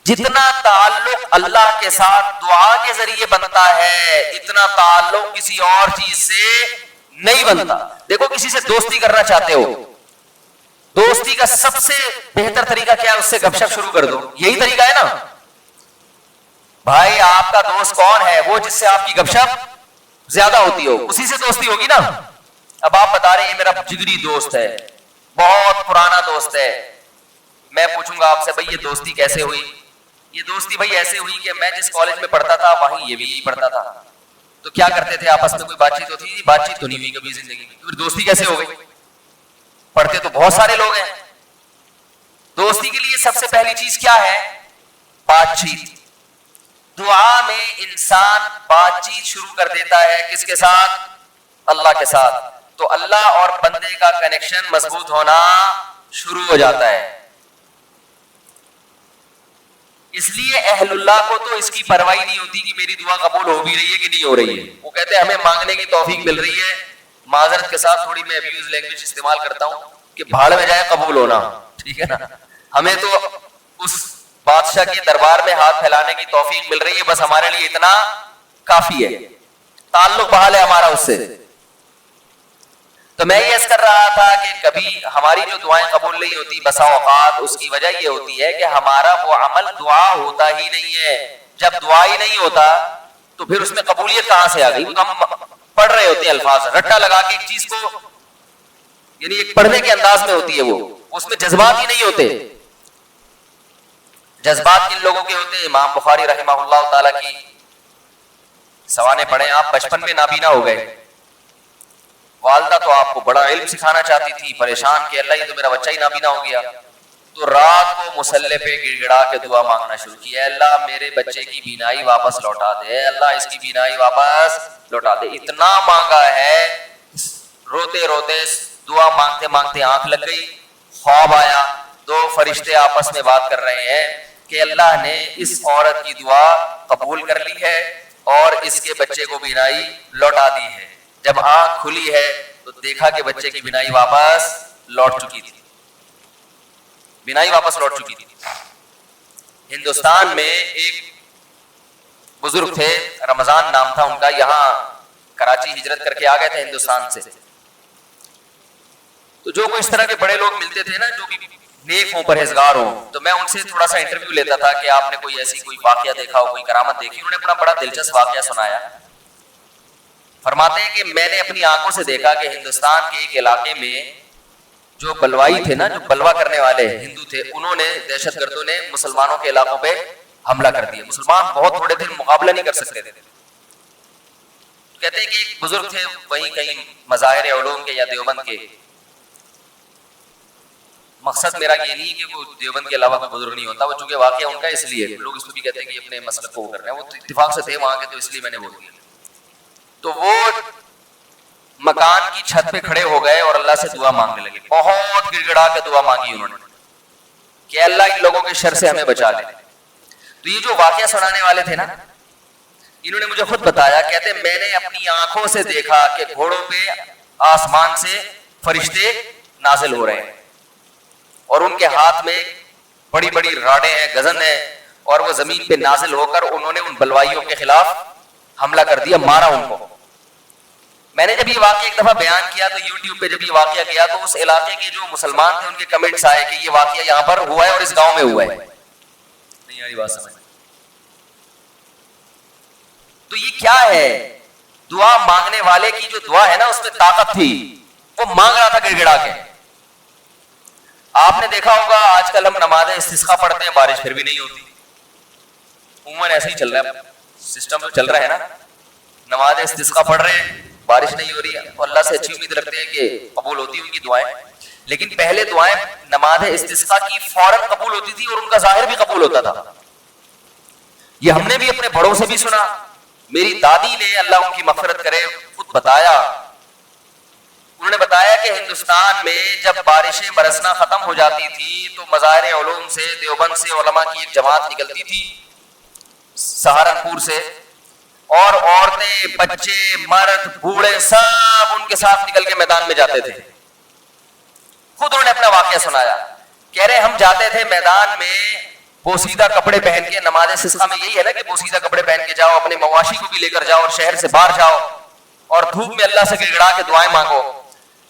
جتنا تعلق اللہ کے ساتھ دعا کے ذریعے بنتا ہے اتنا تعلق کسی اور چیز سے نہیں بنتا. دیکھو کسی سے دوستی کرنا چاہتے ہو, دوستی کا سب سے بہتر طریقہ کیا ہے؟ اس سے گپ شپ شروع کر دو. یہی طریقہ ہے نا بھائی. آپ کا دوست کون ہے؟ وہ جس سے آپ کی گپ شپ زیادہ ہوتی ہو, اسی سے دوستی ہوگی نا. اب آپ بتا رہے ہیں میرا جگری دوست ہے, بہت پرانا دوست ہے. میں پوچھوں گا آپ سے بھائی یہ دوستی کیسے ہوئی؟ یہ دوستی بھائی ایسے ہوئی کہ میں جس کالج میں پڑھتا تھا وہیں یہ بھی یہی پڑھتا تھا. تو کیا کرتے تھے آپس میں؟ کوئی بات چیت ہوتی تھی؟ بات چیت تو نہیں ہوئی کبھی زندگی میں. پھر دوستی کیسے ہو گئی؟ پڑھتے تو بہت سارے لوگ ہیں. دوستی کے لیے سب سے پہلی چیز کیا ہے؟ بات چیت. دعا میں انسان بات چیت شروع کر دیتا ہے کس کے ساتھ؟ اللہ کے ساتھ. تو اللہ اور بندے کا کنیکشن مضبوط ہونا شروع ہو جاتا ہے. اس لیے اہل اللہ کو تو اس کی پرواہ نہیں ہوتی کہ میری دعا قبول ہو بھی رہی ہے کہ نہیں ہو رہی ہے. وہ کہتے ہیں ہمیں مانگنے کی توفیق مل رہی ہے. معذرت کے ساتھ تھوڑی میں ابیوز لینگویج استعمال کرتا ہوں کہ بھاڑ میں جائے قبول ہونا, ٹھیک ہے نا. ہمیں تو اس بادشاہ کے دربار میں ہاتھ پھیلانے کی توفیق مل رہی ہے, بس ہمارے لیے اتنا کافی ہے. تعلق بحال ہے ہمارا اس سے. تو میں یہ عرض کر رہا تھا کہ کبھی ہماری جو دعائیں قبول نہیں ہوتی بسا اوقات اس کی وجہ یہ ہوتی ہے کہ ہمارا وہ عمل دعا ہوتا ہی نہیں ہے. جب دعا ہی نہیں ہوتا تو پھر اس میں قبولیت کہاں سے آ گئی؟ ہم پڑھ رہے ہوتے ہیں الفاظ رٹا لگا کے ایک چیز کو, یعنی ایک پڑھنے کے انداز میں ہوتی ہے, وہ اس میں جذبات ہی نہیں ہوتے. جذبات کن لوگوں کے ہوتے ہیں؟ امام بخاری رحمہ اللہ تعالی کی سوانے پڑھیں آپ. بچپن میں نابینا ہو گئے, والدہ تو آپ کو بڑا علم سکھانا چاہتی تھی, پریشان کہ اللہ یہ تو میرا بچہ ہی نابینا ہو گیا. تو رات کو مصلی پہ گڑ گڑا کے دعا مانگنا شروع کی, اللہ میرے بچے کی بینائی واپس لوٹا دے, اللہ اس کی بینائی واپس لوٹا دے. اتنا مانگا ہے, روتے روتے دعا مانگتے مانگتے آنکھ لگ گئی. خواب آیا, دو فرشتے آپس میں بات کر رہے ہیں کہ اللہ نے اس عورت کی دعا قبول کر لی ہے اور اس کے بچے کو بینائی لوٹا دی ہے. جب آنکھ کھلی ہے تو دیکھا کہ بچے کی بینائی واپس لوٹ چکی تھی, بینائی واپس لوٹ چکی تھی. ہندوستان میں ایک بزرگ تھے, رمضان نام تھا ان کا, یہاں کراچی ہجرت کر کے آ گئے تھے ہندوستان سے. تو جو کوئی اس طرح کے بڑے لوگ ملتے تھے نا جو بھی نیک ہوں پرہیزگار ہوں, تو میں ان سے تھوڑا سا انٹرویو لیتا تھا کہ آپ نے کوئی ایسی کوئی واقعہ دیکھا ہو, کوئی کرامت دیکھی. انہوں نے اپنا بڑا دلچسپ واقعہ سنایا. فرماتے ہیں کہ میں نے اپنی آنکھوں سے دیکھا کہ ہندوستان کے ایک علاقے میں جو بلوائی تھے نا, جو بلوا کرنے والے ہندو تھے, انہوں نے, دہشت گردوں نے مسلمانوں کے علاقوں پہ حملہ کر دیا. مسلمان بہت تھوڑے تھے, مقابلہ نہیں کر سکتے تھے. کہتے ہیں کہ ایک بزرگ تھے وہیں کہیں مظاہر علوم کے یا دیوبند کے. مقصد میرا یہ نہیں کہ وہ دیوبند کے علاوہ کوئی بزرگ نہیں ہوتا, وہ چونکہ واقعہ ان کا اس لیے لوگ اس کو بھی کہتے ہیں کہ اپنے مسلک کو وہ کر رہے ہیں, وہ اتفاق سے تھے وہاں کے, تو اس لیے میں نے بول دیا. تو وہ مکان کی چھت پہ کھڑے ہو گئے اور اللہ سے دعا مانگنے لگے. بہت گڑ گڑا کے دعا مانگی انہوں نے کہ اللہ ان لوگوں کے شر سے ہمیں بچا لے. تو یہ جو واقعہ سنانے والے تھے نا, انہوں نے مجھے خود بتایا, کہتے میں نے اپنی آنکھوں سے دیکھا کہ گھوڑوں پہ آسمان سے فرشتے نازل ہو رہے ہیں اور ان کے ہاتھ میں بڑی بڑی راڈیں ہیں, گزن ہے, اور وہ زمین پہ نازل ہو کر انہوں نے ان بلوائیوں کے خلاف حملہ کر دیا, مارا ان کو. میں نے جب یہ واقعہ ایک دفعہ بیان کیا تو یوٹیوب پہ جب یہ واقعہ گیا تو اس علاقے کے جو مسلمان تھے ان کے کمنٹس آئے کہ یہ واقعہ یہاں پر ہوا ہے اور اس گاؤں میں ہوا ہے. نہیں آ رہی بات سمجھ؟ تو یہ کیا ہے؟ دعا مانگنے والے کی جو دعا ہے نا اس میں طاقت تھی, وہ مانگ رہا تھا گڑ گڑا کے. آپ نے دیکھا ہوگا آج کل ہم نماز استسقاء پڑھتے ہیں, بارش پھر بھی نہیں ہوتی. عموماً ایسے ہی چل رہا ہے سسٹم, تو چل رہا ہے نا, نماز استسقاء پڑھ رہے ہیں, بارش نہیں ہو رہی ہے, اور اللہ سے اچھی امید رکھتے ہیں کہ قبول ہوتی ہوں گی دعائیں. لیکن پہلے دعائیں نماز استسقاء کی فوراً قبول ہوتی تھی اور ان کا ظاہر بھی قبول ہوتا تھا. یہ ہم نے بھی اپنے بڑوں سے بھی سنا. میری دادی نے, اللہ ان کی مغفرت کرے, خود بتایا, انہوں نے بتایا کہ ہندوستان میں جب بارشیں برسنا ختم ہو جاتی تھی تو مظاہر علوم سے, دیوبند سے علماء کی ایک جماعت نکلتی تھی سہارنپور سے, اور عورتیں, بچے, مرد, بوڑھے سب ان کے ساتھ نکل کے میدان میں جاتے تھے. خود انہوں نے اپنا واقعہ سنایا, کہہ رہے ہم جاتے تھے میدان میں, بوسیدہ کپڑے پہن کے نماز استسقا میں یہی ہے نا کہ بوسیدہ کپڑے پہن کے جاؤ, اپنے مواشی کو بھی لے کر جاؤ اور شہر سے باہر جاؤ اور دھوپ میں اللہ سے گڑگڑا کے دعائیں مانگو.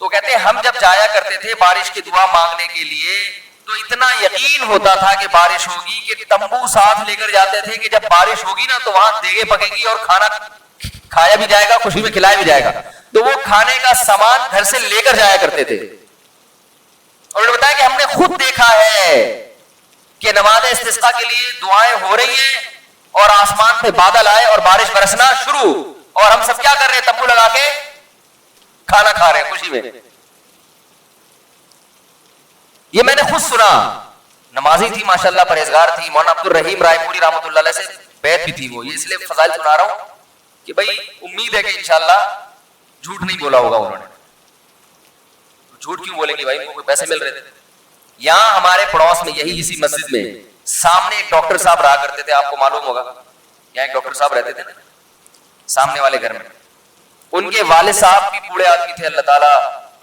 تو کہتے ہیں ہم جب جایا کرتے تھے بارش کی دعا مانگنے کے لیے تو اتنا یقین ہوتا تھا کہ بارش ہوگی کہ تمبو ساتھ لے کر جاتے تھے کہ جب بارش ہوگی نا تو وہاں دیگیں پکے گی اور کھانا کھایا بھی جائے گا, خوشی میں کھلایا بھی جائے گا. تو وہ کھانے کا سامان گھر سے لے کر جایا کرتے تھے. اور انہوں نے بتایا کہ ہم نے خود دیکھا ہے کہ نماز استسقا کے لیے دعائیں ہو رہی ہیں اور آسمان پہ بادل آئے اور بارش برسنا شروع, اور ہم سب کیا کر رہے ہیں, تمبو لگا کے کھانا کھا رہے ہیں خوشی میں. یہ میں نے خود سنا, نمازی تھی ماشاءاللہ, پرہیزگار تھی, مولانا عبد الرحیم رائے پوری رحمۃ اللہ علیہ سے بیعت بھی تھی وہ. یہ اس لیے فضائل سنا رہا ہوں کہ بھائی امید ہے کہ انشاءاللہ جھوٹ نہیں بولا ہوگا انہوں نے. جھوٹ کیوں بولیں گے بھائی, ان کو پیسے مل رہے تھے. یہاں ہمارے پڑوس میں یہی اسی مسجد میں سامنے ایک ڈاکٹر صاحب رہا کرتے تھے, آپ کو معلوم ہوگا, یہاں ایک ڈاکٹر صاحب رہتے تھے نا سامنے والے گھر میں. ان کے والد صاحب بھی بوڑھے آدمی تھے, اللہ تعالیٰ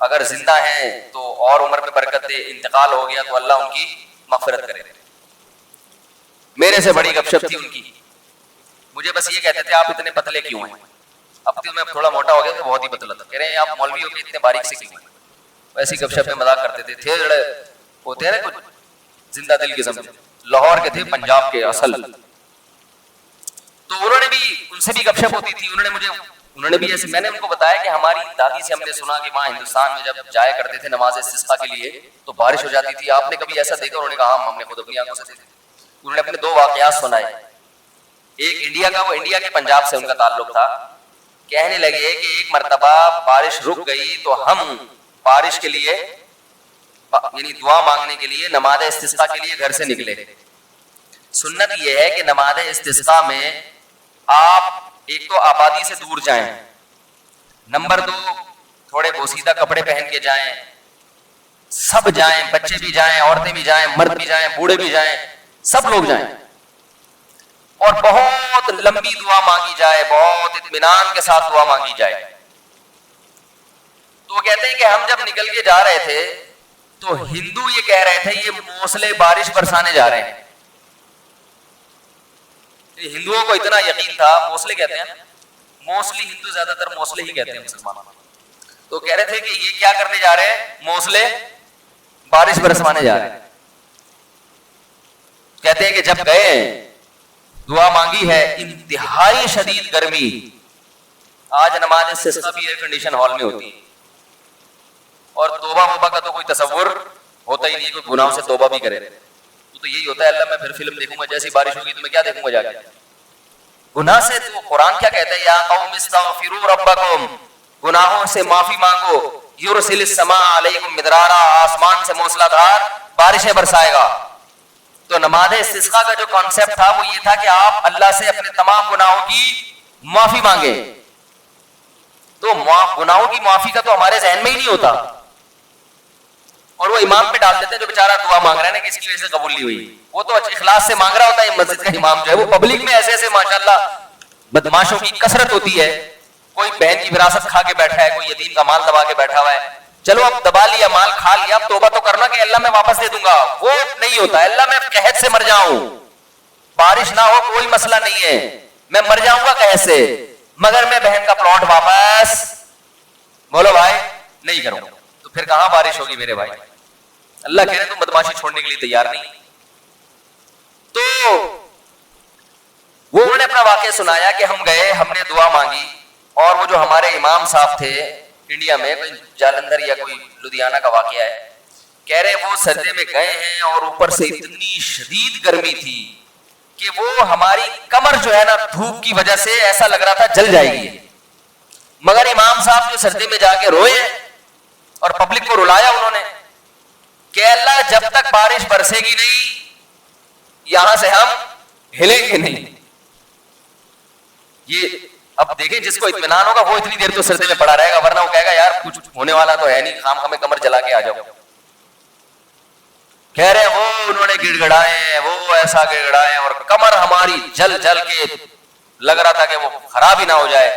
اگر زندہ ہیں تو اور عمر میں برکت دے, انتقال ہو گیا تو اللہ ان کی مغفرت کرے. میرے سے بڑی گپ شپ تھی ان کی. مجھے بس یہ کہتے تھے آپ اتنے پتلے کیوں ہیں. اب تو میں تھوڑا موٹا ہو گیا تو بہت ہی پتلا تھا. کہہ رہے ہیں آپ مولوی ہو کے اتنے باریک سے کیوں ہیں. ایسی گپ شپ میں مذاق کرتے تھے. تھے جڑے ہوتے ہیں کچھ زندہ دل قسم, لاہور کے تھے, پنجاب کے اصل. تو انہوں نے بھی, ان سے بھی گپ شپ ہوتی تھی. انہوں نے بھی ایسے, میں نے ان کو بتایا کہ ہماری دادی سے ہم نے سنا کہ وہاں ہندوستان میں جب جایا کرتے تھے نماز استسقا کے لیے تو بارش ہو جاتی تھی. آپ نے کبھی ایسا دیکھا؟ انہوں نے کہا ہم نے خود اپنی آنکھوں سے دیکھا. انہوں نے اپنے 2 واقعات سنائے. ایک انڈیا کا, وہ انڈیا کے پنجاب سے ان کا تعلق تھا. کہنے لگے کہ ایک مرتبہ بارش رک گئی تو ہم بارش کے لیے یعنی دعا مانگنے کے لیے نماز استسقا کے لیے گھر سے نکلے. سنت یہ ہے کہ نماز استسقا میں آپ ایک تو آبادی سے دور جائیں, نمبر 2 تھوڑے بوسیدہ کپڑے پہن کے جائیں, سب جائیں, بچے بھی جائیں, عورتیں بھی جائیں, مرد بھی جائیں, بوڑھے بھی جائیں, سب لوگ جائیں, اور بہت لمبی دعا مانگی جائے, بہت اطمینان کے ساتھ دعا مانگی جائے. تو کہتے ہیں کہ ہم جب نکل کے جا رہے تھے تو ہندو یہ کہہ رہے تھے یہ موسلے بارش برسانے جا رہے ہیں. ہندوؤں کو اتنا یقین تھا, موسلے کہتے ہیں, موسلی ہندو زیادہ تر موسلے ہی کہتے ہیں مسلمان. تو کہہ رہے تھے کہ یہ کیا کرنے جا رہے ہیں, موسلے بارش برسوانے جا رہے ہیں. کہتے ہیں کہ جب گئے دعا مانگی ہے, انتہائی شدید گرمی. آج نماز استسقا بھی ایئر کنڈیشن ہال میں ہوتی ہے, اور توبہ وبا کا تو کوئی تصور ہوتا ہی نہیں, کوئی گناہوں سے توبہ بھی کرے. تو یہی ہوتا ہے, اللہ میں پھر فلم دیکھوں گا, جیسی بارش ہوگی تو میں کیا دیکھوں گا جا کے گناہ سے. تو قرآن کیا کہتا ہے, یا قوم استغفروا ربکم, گناہوں سے معافی مانگو, یرسل السماء علیکم مدرارا, آسمان سے موسلا دھار بارشیں برسائے گا. تو نماز استسقا کا جو کانسیپٹ تھا وہ یہ تھا کہ آپ اللہ سے اپنے تمام گناہوں کی معافی مانگیں. تو گناہوں کی معافی کا تو ہمارے ذہن میں ہی نہیں ہوتا, اور وہ امام پہ ڈال دیتے ہیں جو بیچارہ دعا مانگ رہا ہے نا کسی کی وجہ سے قبول نہیں ہوئی. وہ تو اخلاص سے مانگ رہا ہوتا ہے. مسجد کا امام جو ہے وہ پبلک میں ایسے ایسے ماشاءاللہ بدماشوں کی کثرت ہوتی ہے. کوئی بہن کی وراثت کھا کے بیٹھا ہے, کوئی یتیم کا مال دبا کے بیٹھا ہوا ہے. چلو اب دبا لیا, مال کھا لیا, اب توبہ تو کرنا کہ اللہ میں واپس دے دوں گا. وہ نہیں ہوتا, اللہ میں قحط سے مر جاؤں, بارش نہ ہو کوئی مسئلہ نہیں ہے, میں مر جاؤں گا قحط سے, مگر میں بہن کا پلاٹ واپس بولو بھائی نہیں کروں. تو پھر کہاں بارش ہوگی میرے بھائی. اللہ کہہ رہے تم بدماشی چھوڑنے کے لیے تیار نہیں. تو وہ انہوں نے اپنا واقعہ سنایا کہ ہم گئے, ہم نے دعا مانگی, اور وہ جو ہمارے امام صاحب تھے انڈیا میں, کوئی جالندھر یا کوئی لدھیانہ کا واقعہ ہے, کہہ رہے وہ سردے میں گئے ہیں اور اوپر سے اتنی شدید گرمی تھی کہ وہ ہماری کمر جو ہے نا دھوپ کی وجہ سے ایسا لگ رہا تھا جل جائے گی. مگر امام صاحب جو سردی میں جا کے روئے اور پبلک کو رلایا انہوں نے کہ اللہ جب تک بارش برسے گی نہیں یہاں سے ہم ہلیں گے نہیں. یہ اب دیکھیں جس کو اطمینان ہوگا وہ اتنی دیر تو سردی میں پڑا رہے گا, ورنہ وہ کہے گا یار کچھ ہونے والا تو ہے نہیں, خام خامے کمر جلا کے آ جاؤ. کہہ رہے وہ انہوں نے گڑ گڑائے, وہ ایسا گڑ گڑائے اور کمر ہماری جل جل کے لگ رہا تھا کہ وہ خراب ہی نہ ہو جائے.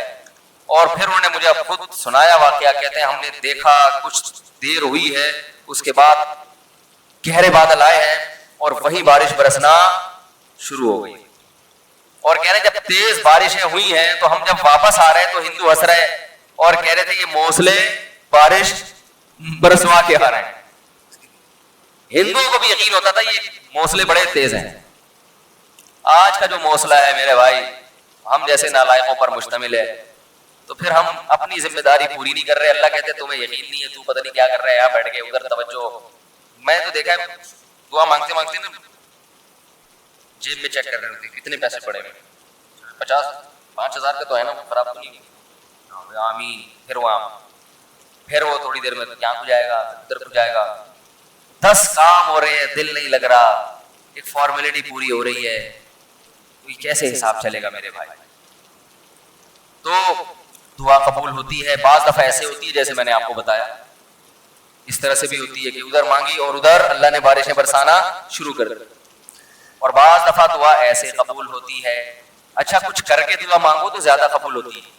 اور پھر انہوں نے مجھے خود سنایا واقعہ, کہتے ہیں ہم نے دیکھا کچھ دیر ہوئی ہے, اس کے بعد گہرے بادل آئے ہیں اور وہیں بارش برسنا شروع ہو گئی. اور کہہ رہے جب تیز بارشیں ہوئی ہیں تو ہم جب واپس آ رہے ہیں تو ہندو ہنس رہے اور کہہ رہے تھے یہ موسلے بارش برسوا کے آ رہے ہیں. ہندوؤں کو بھی یقین ہوتا تھا یہ موسلے بڑے تیز ہیں. آج کا جو موسلا ہے میرے بھائی ہم جیسے نالائقوں پر مشتمل ہے, تو پھر ہم اپنی ذمہ داری پوری نہیں کر رہے. اللہ کہتے تمہیں یقین نہیں ہے, تو پتہ نہیں کیا کر رہا ہے, یہاں بیٹھ کے ادھر توجہ. میں تو دیکھا ہے دعا مانگتے مانگتے نا جیب میں چیک کر رہے ہوتے کتنے پیسے پڑے ہوئے, 5,000 کا تو ہے نا, خراب تو نہیں, آمین. پھر وہ تھوڑی دیر میں یہاں کو جائے گا, ادھر کو جائے گا. 10 کام ہو رہے ہیں, دل نہیں لگ رہا, ایک فارمیلٹی پوری ہو رہی ہے, تو کیسے حساب چلے گا میرے بھائی؟ تو دعا قبول ہوتی ہے. بعض دفعہ ایسے ہوتی ہے جیسے میں نے آپ کو بتایا, اس طرح سے بھی ہوتی ہے کہ ادھر مانگی اور ادھر اللہ نے بارشیں برسانا شروع کر دی. اور بعض دفعہ دعا ایسے قبول ہوتی ہے, اچھا کچھ کر کے دعا مانگو تو زیادہ قبول ہوتی ہے.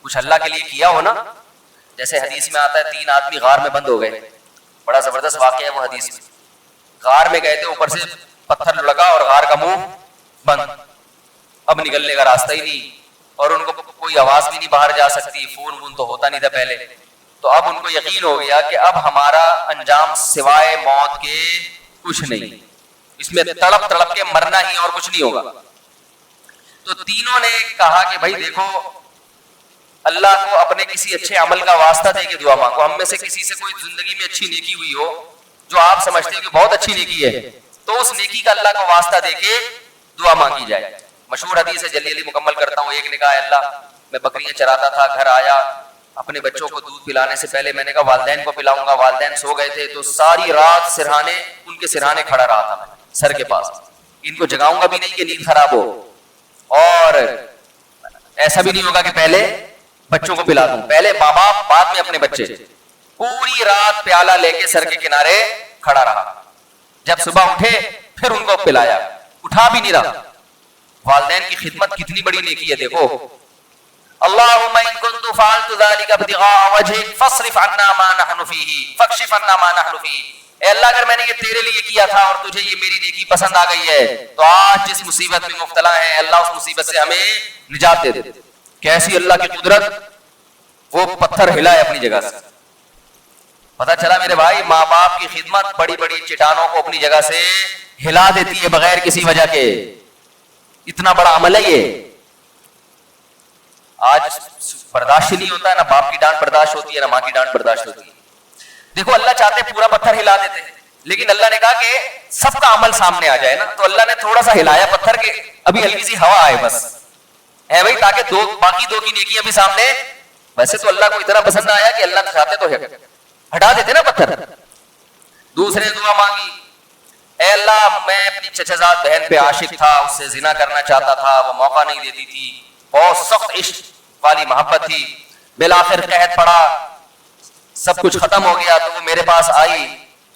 کچھ اللہ کے لیے کیا ہو نا, جیسے حدیث میں آتا ہے 3 آدمی غار میں بند ہو گئے, بڑا زبردست واقعہ ہے وہ حدیث میں. غار میں گئے تھے, اوپر سے پتھر لگا اور غار کا منہ بند, اب نکلنے کا راستہ ہی نہیں, اور ان کو کوئی آواز بھی نہیں باہر جا سکتی, فون وون تو ہوتا نہیں تھا پہلے. تو اب ان کو یقین ہو گیا کہ اب ہمارا انجام سوائے موت کے کچھ نہیں, اس میں تڑپ تڑپ کے مرنا ہی اور کچھ نہیں ہوگا. تو تینوں نے کہا کہ بھائی دیکھو اللہ کو اپنے کسی اچھے عمل کا واسطہ دے کے دعا مانگو. ہم میں سے کسی سے کوئی زندگی میں اچھی نیکی ہوئی ہو جو آپ سمجھتے ہو کہ بہت اچھی نیکی ہے, تو اس نیکی کا اللہ کو واسطہ دے کے دعا مانگی جائے. مشہور حدیث ہے, جلدی مکمل کرتا ہوں. ایک نے کہا اللہ میں بکریاں چراتا تھا, گھر آیا, اپنے بچوں کو دودھ پلانے سے پہلے میں نے کہا والدین کو پلاؤں گا, والدین سو گئے تھے, تو ساری رات سرہانے ان کے سرہانے کھڑا رہا تھا میں سر کے پاس, ان کو جگاؤں گا بھی نہیں کہ نیند خراب ہو, اور ایسا بھی نہیں ہوگا کہ پہلے بچوں کو پلا دوں, پہلے ماں باپ بعد میں اپنے بچے. پوری رات پیالہ لے کے سر کے کنارے کھڑا رہا, جب صبح اٹھے پھر ان کو پلایا, اٹھا بھی نہیں رہا. والدین کی خدمت کتنی بڑی نیکی ہے دیکھو. اللهم ان كنت فعلت ذلك ابتغاء وجهك فاصرف عنا ما نحن فيه فاكشف عنا ما نحن فيه. اے اللہ اگر میں نے یہ تیرے لیے کیا تھا اور تجھے یہ میری نیکی پسند آ گئی ہے, تو آج جس مصیبت میں مبتلا ہے اللہ اس مصیبت سے ہمیں نجات دے دے. کیسی اللہ کی قدرت, وہ پتھر ہلائے اپنی جگہ سے. پتہ چلا میرے بھائی ماں باپ کی خدمت بڑی بڑی چٹانوں کو اپنی جگہ سے ہلا دیتی ہے بغیر کسی وجہ کے. اتنا بڑا عمل ہے یہ. آج برداشت نہیں ہوتا ہے, نہ باپ کی ڈانٹ برداشت ہوتی ہے, نہ ماں کی ڈانٹ برداشت ہوتی ہے. دیکھو اللہ چاہتے پورا پتھر ہلا دیتے, لیکن اللہ نے کہا کہ سب کا عمل سامنے آ جائے نا, تو اللہ نے تھوڑا سا ہلایا پتھر کے, ابھی ہلکی سی ہوا آئے بس ہے بھائی, تاکہ باقی 2 کی نیکیاں بھی سامنے. ویسے تو اللہ کو اتنا پسند آیا کہ اللہ چاہتے تو ہٹا دیتے نا پتھر. دوسرے نے دعا مانگی, اے اللہ میں اپنی چچزاد بہن پہ عاشق تھا, اس سے زنا کرنا چاہتا تھا, وہ موقع نہیں دیتی تھی, بہت سخت عشق والی محبت تھی, بالآخر قحط پڑا, سب کچھ ختم ہو گیا, تو وہ میرے پاس آئی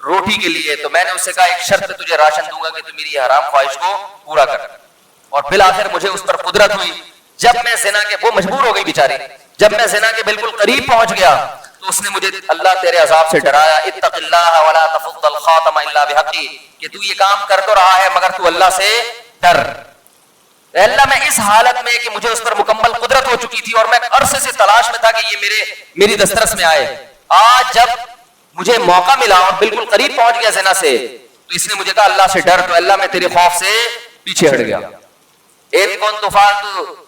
روٹی کے لیے. تو میں نے اس سے کہا ایک شرط پہ تجھے راشن دوں گا کہ تو میری حرام خواہش کو پورا کر. اور بالآخر مجھے اس پر قدرت ہوئی. جب میں زنا کے, وہ مجبور ہو گئی بیچاری, جب میں زنا کے بالکل قریب پہنچ گیا تو اس نے مجھے اللہ تیرے عذاب سے ڈرایا, اتق اللہ ولا تفض الخاتم الا بحقی, کہ تو یہ کام کر تو رہا ہے مگر تو اللہ سے ڈر. اللہ میں اس حالت میں کہ مجھے اس پر مکمل قدرت ہو چکی تھی اور میں عرصے سے تلاش میں تھا کہ یہ میری دسترس میں آئے. آج جب مجھے موقع ملا اور بالکل قریب پہنچ گیا زنا سے, تو اس نے مجھے کہا اللہ سے ڈر, تو اللہ میں تیرے خوف سے پیچھے ہٹ گیا. ان كنت فعلت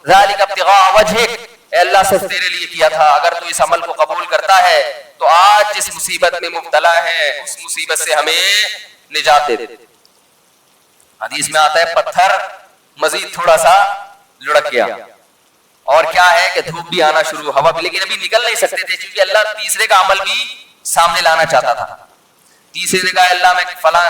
ذلك ابتغاء وجهك, اے اللہ صرف تیرے لیے کیا تھا, اگر تو اس عمل کو قبول کرتا ہے تو آج جس مصیبت میں مبتلا ہے اس مصیبت سے ہمیں نجات دے دے. حدیث میں آتا ہے پتھر مزید تھوڑا سا لڑک گیا, اور کیا ہے کہ دھوپ بھی آنا شروع, ہوا بھی, لیکن ابھی نکل نہیں سکتے تھے کیونکہ اللہ تیسرے کا عمل بھی سامنے لانا چاہتا تھا. تیسرے نے کہا اللہ میں فلاں